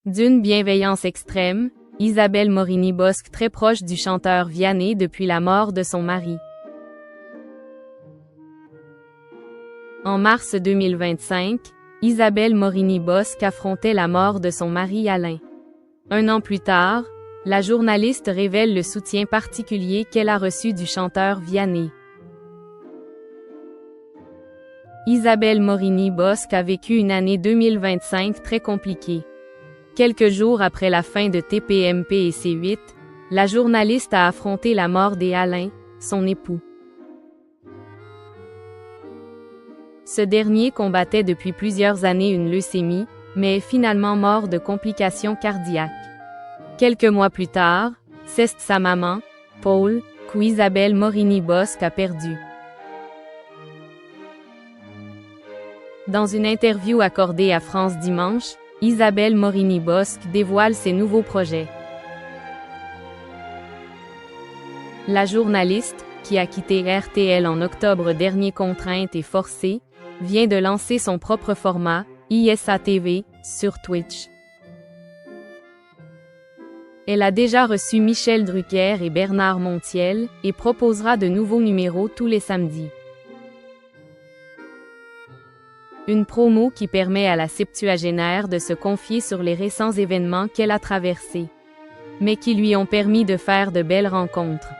D'une bienveillance extrême, Isabelle Morini-Bosque très proche du chanteur Vianney depuis la mort de son mari. En mars 2025, Isabelle Morini-Bosque affrontait la mort de son mari Alain. Un an plus tard, la journaliste révèle le soutien particulier qu'elle a reçu du chanteur Vianney. Isabelle Morini-Bosque a vécu une année 2025 très compliquée. Quelques jours après la fin de TPMP et C8, la journaliste a affronté la mort d'Alain, son époux. Ce dernier combattait depuis plusieurs années une leucémie, mais est finalement mort de complications cardiaques. Quelques mois plus tard, c'est sa maman, Paul, qu'Isabelle Morini-Bosque a perdu. Dans une interview accordée à France Dimanche, Isabelle Morini-Bosque dévoile ses nouveaux projets. La journaliste, qui a quitté RTL en octobre dernier contrainte et forcée, vient de lancer son propre format, ISA-TV, sur Twitch. Elle a déjà reçu Michel Drucker et Bernard Montiel, et proposera de nouveaux numéros tous les samedis. Une promo qui permet à la septuagénaire de se confier sur les récents événements qu'elle a traversés, mais qui lui ont permis de faire de belles rencontres.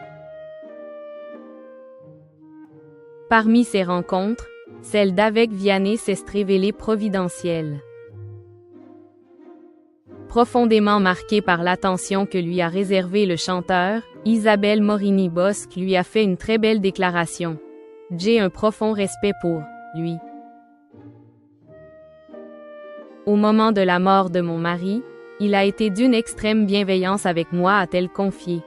Parmi ces rencontres, celle d'avec Vianney s'est révélée providentielle. Profondément marquée par l'attention que lui a réservée le chanteur, Isabelle Morini-Bosque lui a fait une très belle déclaration. « J'ai un profond respect pour lui. Au moment de la mort de mon mari, il a été d'une extrême bienveillance avec moi, a-t-elle confié.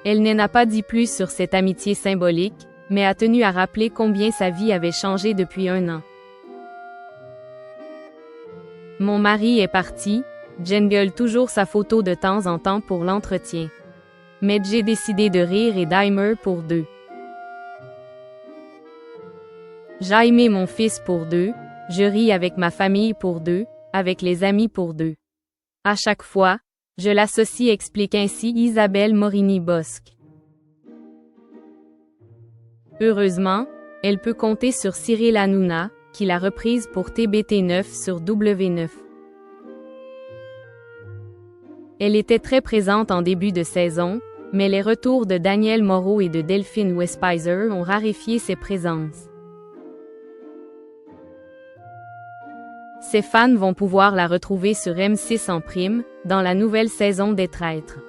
Elle n'en a pas dit plus sur cette amitié symbolique, mais a tenu à rappeler combien sa vie avait changé depuis 1 an. Mon mari est parti, jingle toujours sa photo de temps en temps pour l'entretien. Mais j'ai décidé de rire et d'aimer pour 2. J'ai aimé mon fils pour 2, je ris avec ma famille pour 2, avec les amis pour 2. À chaque fois, je l'associe, explique ainsi Isabelle Morini-Bosque. Heureusement, elle peut compter sur Cyril Hanouna, qui l'a reprise pour TBT9 sur W9. Elle était très présente en début de saison, mais les retours de Daniel Moreau et de Delphine Westpizer ont raréfié ses présences. Ses fans vont pouvoir la retrouver sur M6 en prime, dans la nouvelle saison des Traîtres.